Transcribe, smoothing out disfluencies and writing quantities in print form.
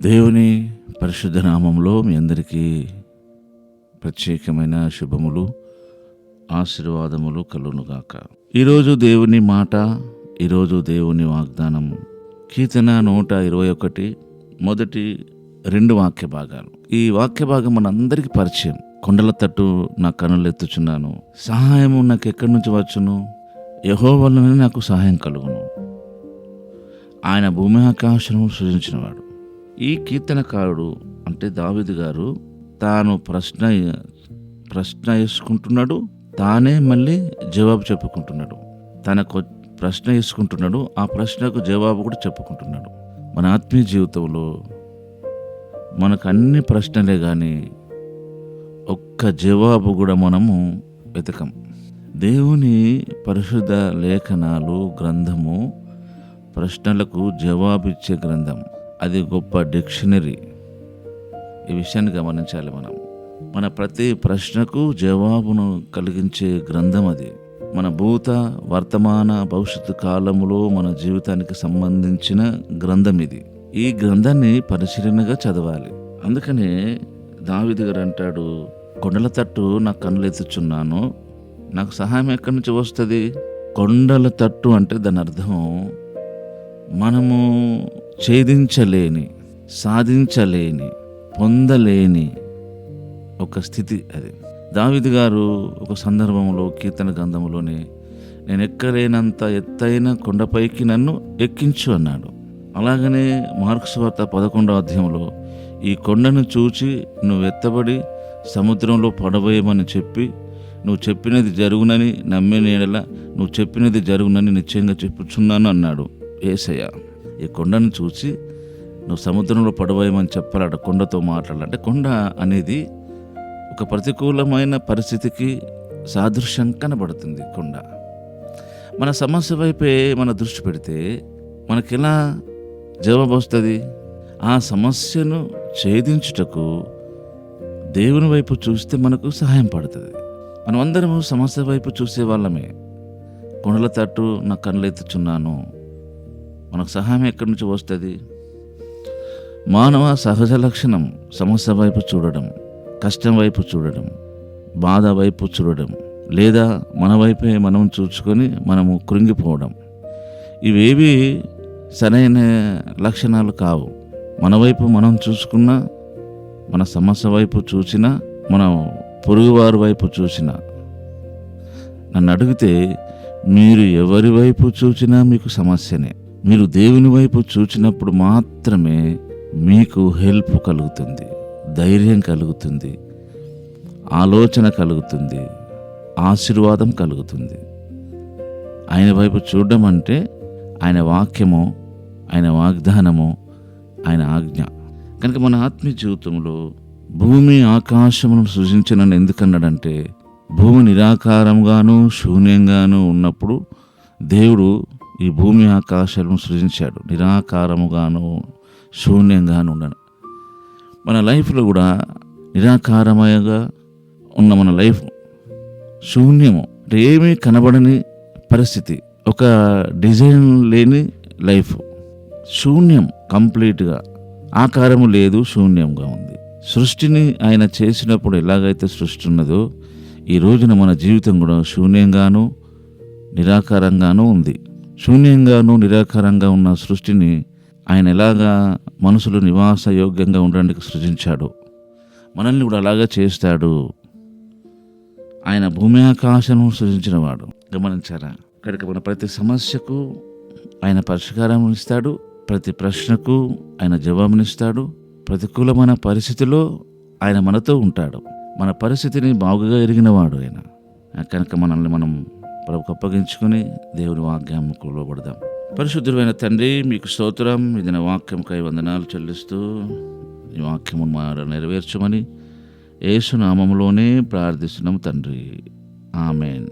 దేవుని పరిశుద్ధ నామంలో మీ అందరికీ ప్రత్యేకమైన శుభములు, ఆశీర్వాదములు కలుగునుగాక. ఈరోజు దేవుని మాట, ఈరోజు దేవుని వాగ్దానం కీర్తన 121 మొదటి 2 వాక్య భాగాలు. ఈ వాక్య భాగం మనందరికీ పరిచయం. కొండల తట్టు నా కనులెత్తుచున్నాను, సహాయము నాకు ఎక్కడి నుంచి వచ్చును? యెహోవా వలన నాకు సహాయం కలుగును. ఆయన భూమి ఆకాశము సృజించినవాడు. ఈ కీర్తనకారుడు అంటే దావీదు గారు తాను ప్రశ్న వేసుకుంటున్నాడు, తానే మళ్ళీ జవాబు చెప్పుకుంటున్నాడు. తనకు ప్రశ్న వేసుకుంటున్నాడు, ఆ ప్రశ్నకు జవాబు కూడా చెప్పుకుంటున్నాడు. మన ఆత్మీయ జీవితంలో మనకు అన్ని ప్రశ్నలే కానీ ఒక్క జవాబు కూడా మనము వెతకం. దేవుని పరిశుద్ధ లేఖనాలు గ్రంథము ప్రశ్నలకు జవాబిచ్చే గ్రంథం. అది గొప్ప డిక్షనరీ. ఈ విషయాన్ని గమనించాలి. మన ప్రతి ప్రశ్నకు జవాబును కలిగించే గ్రంథం అది. మన భూత వర్తమాన భవిష్యత్తు కాలములో మన జీవితానికి సంబంధించిన గ్రంథం ఇది. ఈ గ్రంథాన్ని పరిశీలనగా చదవాలి. అందుకనే దావీదు గారు అంటాడు, కొండల తట్టు నా కన్నులెత్తుచున్నాను, నాకు సహాయం ఎక్కడి నుంచి వస్తుంది? కొండల తట్టు అంటే దాని అర్థం మనము ఛేదించలేని, సాధించలేని, పొందలేని ఒక స్థితి అది. దావీదు గారు ఒక సందర్భంలో కీర్తన గ్రంథంలోనే, నేను ఎక్కలేనంత ఎత్తైన కొండపైకి నన్ను ఎక్కించు అన్నాడు. అలాగనే మార్కు సువార్త 11వ అధ్యాయంలో, ఈ కొండను చూచి నువ్వు ఎత్తబడి సముద్రంలో పడబోయమని చెప్పి, నువ్వు చెప్పినది జరుగునని నమ్మిన యెడల నువ్వు చెప్పినది జరుగునని నిశ్చయంగా చెప్పుచున్నాను అన్నాడు యేసయ్య. ఈ కొండను చూసి నువ్వు సముద్రంలో పడబోయమని చెప్పాలట, కొండతో మాట్లాడాలంటే. కొండ అనేది ఒక ప్రతికూలమైన పరిస్థితికి సాదృశ్యం కనబడుతుంది. కొండ మన సమస్య వైపే మన దృష్టి పెడితే మనకెలా జవాబు వస్తుంది? ఆ సమస్యను ఛేదించుటకు దేవుని వైపు చూస్తే మనకు సహాయం పడుతుంది. మనం అందరము సమస్య వైపు చూసే వాళ్ళమే. కొండల తట్టు నా కన్నులెత్తుచున్నాను, మనకు సహాయం ఎక్కడి నుంచి వస్తుంది? మానవ సహజ లక్షణం సమస్య వైపు చూడడం, కష్టం వైపు చూడడం, బాధ వైపు చూడడం, లేదా మన వైపే మనం చూసుకొని మనము కృంగిపోవడం. ఇవేవి సరైన లక్షణాలు కావు. మన వైపు మనం చూసుకున్నా, మన సమస్య వైపు చూసినా, మన పొరుగువారి వైపు చూసినా, నన్ను అడిగితే మీరు ఎవరి వైపు చూసినా మీకు సమస్యనే. మీరు దేవుని వైపు చూసినప్పుడు మాత్రమే మీకు హెల్ప్ కలుగుతుంది, ధైర్యం కలుగుతుంది, ఆలోచన కలుగుతుంది, ఆశీర్వాదం కలుగుతుంది. ఆయన వైపు చూడడం అంటే ఆయన వాక్యము, ఆయన వాగ్దానము, ఆయన ఆజ్ఞ. కనుక మన ఆత్మీయ జీవితంలో భూమి ఆకాశమును సృజించనని ఎందుకన్నాడంటే, భూమి నిరాకారంగాను శూన్యంగాను ఉన్నప్పుడు దేవుడు ఈ భూమి ఆకాశాలను సృజించాడు. నిరాకారముగాను శూన్యంగాను ఉండను. మన లైఫ్లో కూడా నిరాకారమయగా ఉన్న మన లైఫ్ శూన్యము అంటే ఏమీ కనబడని పరిస్థితి, ఒక డిజైన్ లేని లైఫ్, శూన్యం, కంప్లీట్గా ఆకారము లేదు, శూన్యంగా ఉంది. సృష్టిని ఆయన చేసినప్పుడు ఎలాగైతే సృష్టి ఉన్నదో, ఈ రోజున మన జీవితం కూడా శూన్యంగాను నిరాకారంగానూ ఉంది. శూన్యంగాను నిరాకారంగా ఉన్న సృష్టిని ఆయన ఎలాగా మనుషులు నివాస యోగ్యంగా ఉండడానికి సృజించాడు, మనల్ని కూడా అలాగే చేస్తాడు. ఆయన భూమి ఆకాశము సృజించినవాడు. గమనించారా? కనుక మన ప్రతి సమస్యకు ఆయన పరిష్కారం ఇస్తాడు, ప్రతి ప్రశ్నకు ఆయన జవాబునిస్తాడు. ప్రతికూలమైన పరిస్థితిలో ఆయన మనతో ఉంటాడు. మన పరిస్థితిని బాగుగా ఎరిగినవాడు ఆయన. కనుక మనల్ని మనం ప్రభుకు అప్పగించుకుని దేవుని వాక్యంకు లోబడదాం. పరిశుద్ధుడైన తండ్రి, మీకు స్తోత్రం. ఇది నా వాక్యంకై వందనాలు చెల్లిస్తూ ఈ వాక్యము నెరవేర్చమని యేసు నామములోనే ప్రార్థిస్తున్నాం తండ్రి. ఆమెన్.